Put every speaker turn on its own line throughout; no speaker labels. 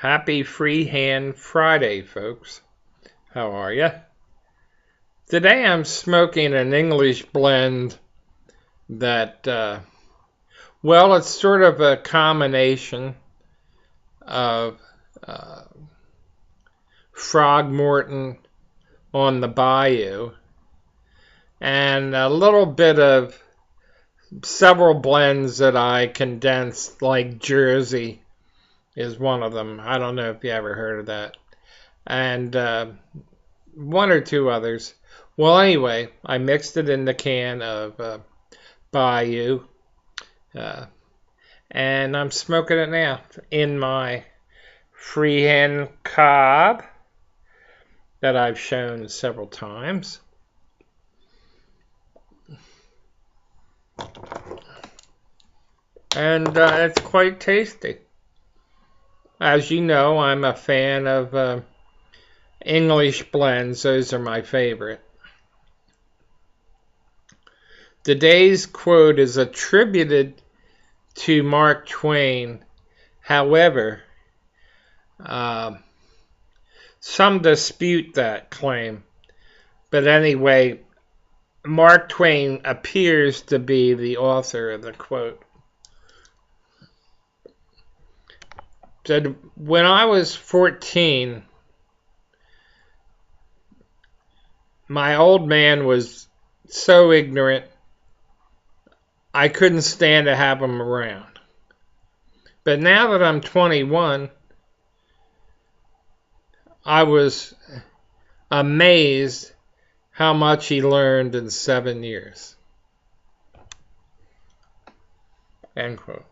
Happy Freehand Friday, folks. How are you? Today I'm smoking an English blend that, it's sort of a combination of Frogmorton on the Bayou and a little bit of several blends that I condensed, like Jersey is one of them. I don't know if you ever heard of that. And one or two others. Well, anyway, I mixed it in the can of Bayou. And I'm smoking it now in my freehand cob that I've shown several times. And it's quite tasty. As you know, I'm a fan of English blends. Those are my favorite. Today's quote is attributed to Mark Twain. However, some dispute that claim. But anyway, Mark Twain appears to be the author of the quote. Said, when I was 14, my old man was so ignorant, I couldn't stand to have him around. But now that I'm 21, I was amazed how much he learned in 7 years. End quote.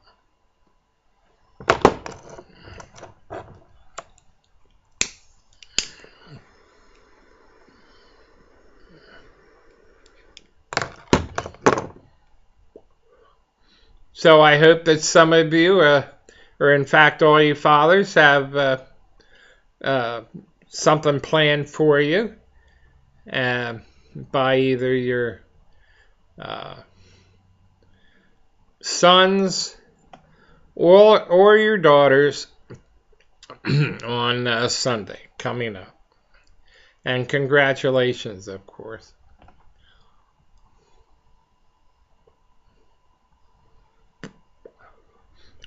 So I hope that some of you, or in fact all you fathers, have something planned for you by either your sons or your daughters on Sunday coming up. And congratulations, of course.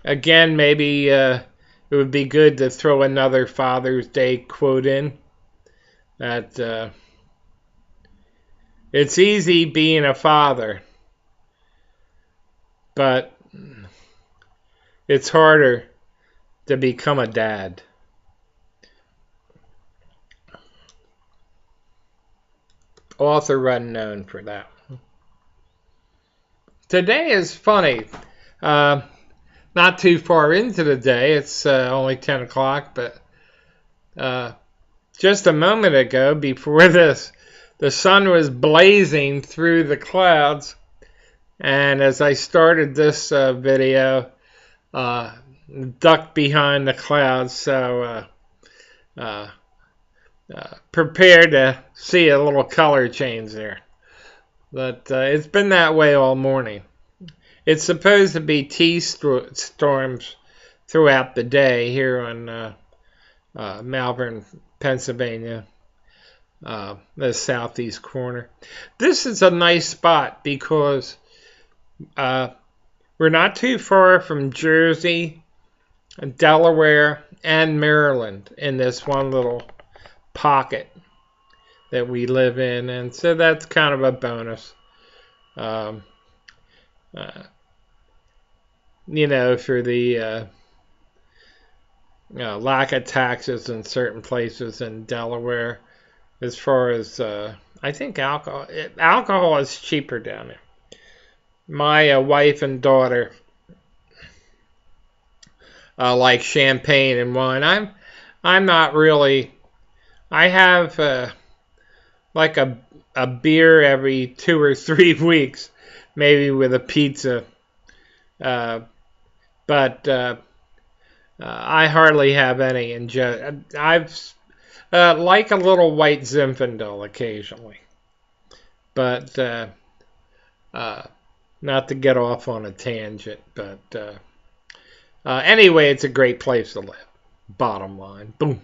Again, maybe it would be good to throw another Father's Day quote in. That it's easy being a father, but it's harder to become a dad. Author unknown for that. Today is funny. Not too far into the day. It's only 10 o'clock, but just a moment ago, before this, the sun was blazing through the clouds. And as I started this video, ducked behind the clouds, so prepared to see a little color change there. But it's been that way all morning. It's supposed to be T-storms throughout the day here on Malvern, Pennsylvania, the southeast corner. This is a nice spot because we're not too far from Jersey, Delaware, and Maryland in this one little pocket that we live in, and so that's kind of a bonus. For the lack of taxes in certain places in Delaware, as far as I think alcohol is cheaper down there. My wife and daughter like champagne and wine. I'm not really. I have like a beer every 2 or 3 weeks, maybe with a pizza. But I hardly have any. I've like a little white Zinfandel occasionally, but not to get off on a tangent. But anyway, it's a great place to live. Bottom line. Boom.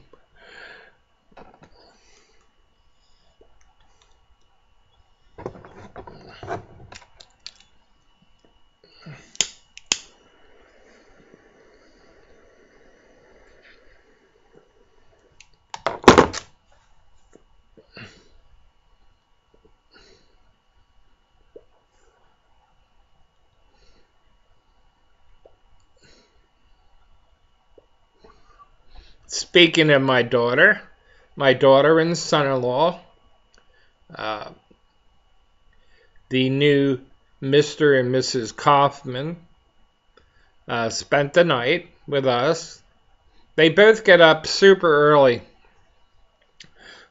Speaking of my daughter and son-in-law, uh, the new Mr. and Mrs. Kaufman, spent the night with us. They both get up super early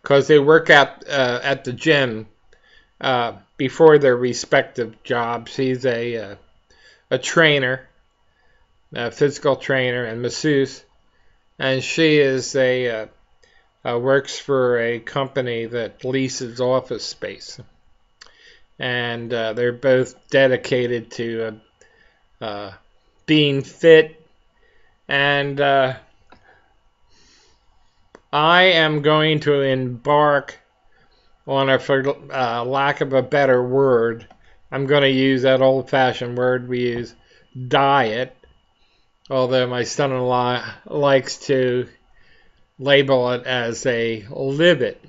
because they work at the gym before their respective jobs. He's a trainer, a physical trainer and masseuse, and she is works for a company that leases office space. And they're both dedicated to being fit. And I am going to embark on, for lack of a better word, I'm going to use that old-fashioned word we use, diet. Although my son-in-law likes to label it as a live it.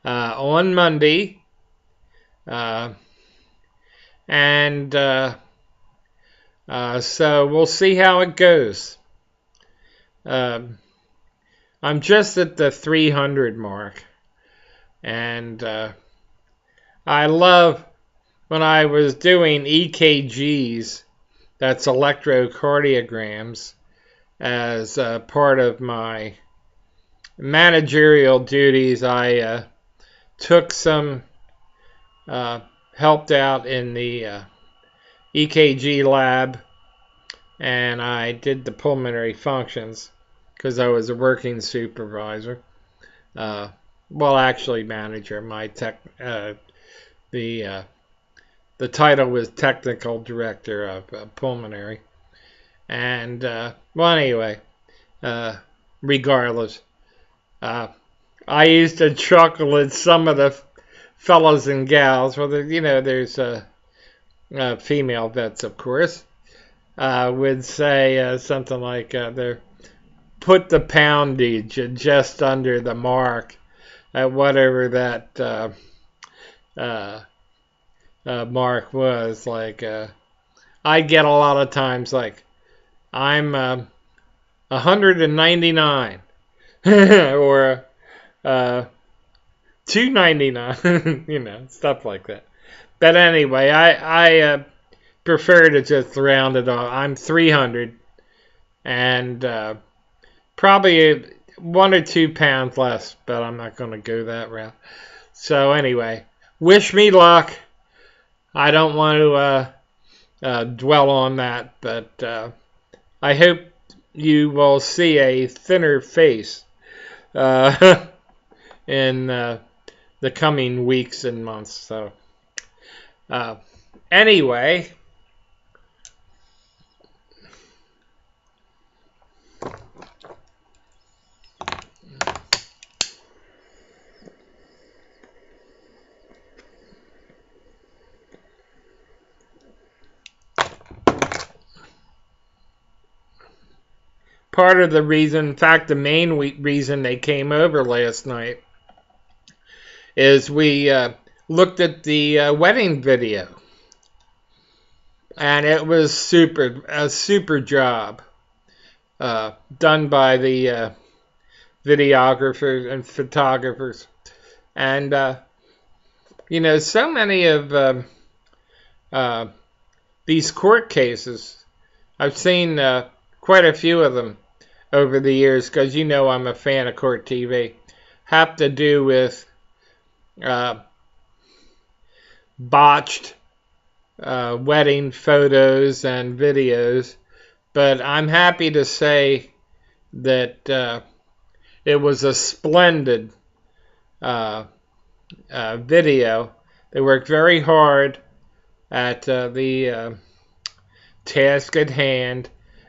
On Monday, so we'll see how it goes. I'm just at the 300 mark, and I love when I was doing EKGs, that's electrocardiograms, as part of my managerial duties. I took some, helped out in the EKG lab, and I did the pulmonary functions because I was a working supervisor. Well, actually manager. The title was technical director of pulmonary. And, well, anyway, regardless, I used to chuckle at some of the fellows and gals. Well, there's female vets, of course, would say something like, they're put the poundage just under the mark at whatever that mark was. Like, I get a lot of times like, I'm 199 or 299, stuff like that. But anyway, I prefer to just round it off. I'm 300 and probably 1 or 2 pounds less, but I'm not going to go that route. So anyway, wish me luck. I don't want to dwell on that, but I hope you will see a thinner face in the coming weeks and months. So anyway, part of the reason, in fact, the main reason they came over last night is we looked at the wedding video. And it was a super job done by the videographers and photographers. And, so many of these court cases, I've seen quite a few of them over the years, because I'm a fan of court TV, have to do with botched wedding photos and videos. But I'm happy to say that it was a splendid video. They worked very hard at the task at hand,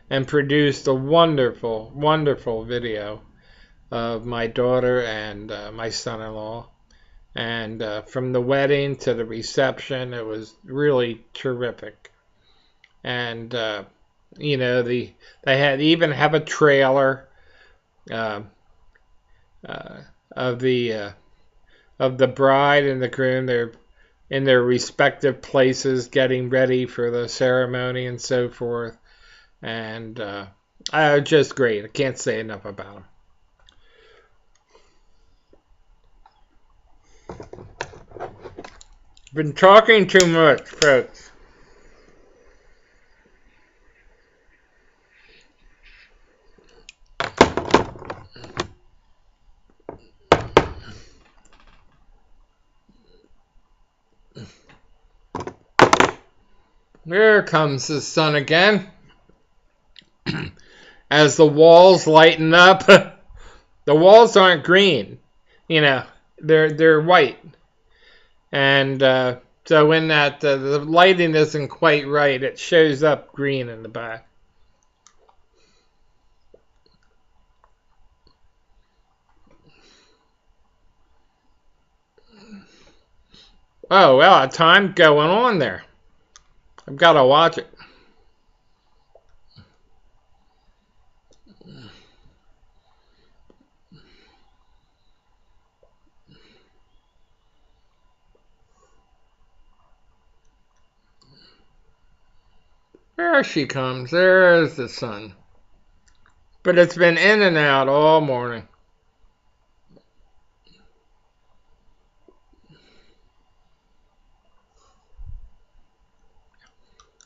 and produced a wonderful, wonderful video of my daughter and my son-in-law. And from the wedding to the reception, it was really terrific. And you know, they had even have a trailer uh, of the bride and the groom. They're in their respective places, getting ready for the ceremony and so forth. And just great. I can't say enough about them. Been talking too much, folks. There comes the sun again. As the walls lighten up, the walls aren't green, you know, they're white. And so when the lighting isn't quite right, it shows up green in the back. Oh, well, a time going on there. I've got to watch it. There she comes. There's the sun. But it's been in and out all morning.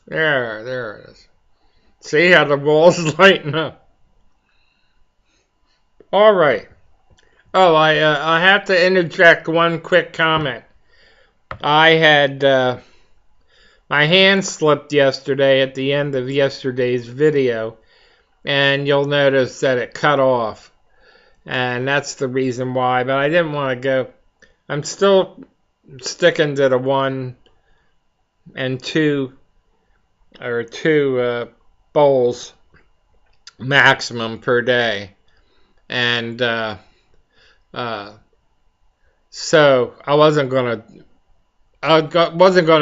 There it is. See how the walls lighten up. All right. Oh, I have to interject one quick comment. I had my hand slipped yesterday at the end of yesterday's video, and you'll notice that it cut off, and that's the reason why. But I didn't want to go. I'm still sticking to the 1 and 2 or 2 bowls maximum per day, and so I wasn't gonna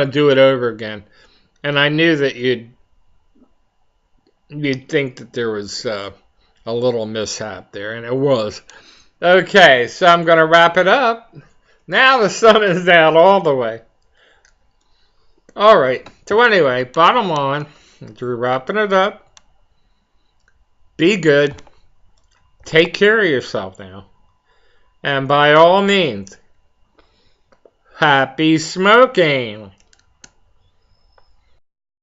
do it over again, and I knew that you'd think that there was a little mishap there, and it was. Okay, so I'm gonna wrap it up. Now the sun is out all the way. All right. So anyway, bottom line, we're wrapping it up. Be good. Take care of yourself now. And by all means, happy smoking.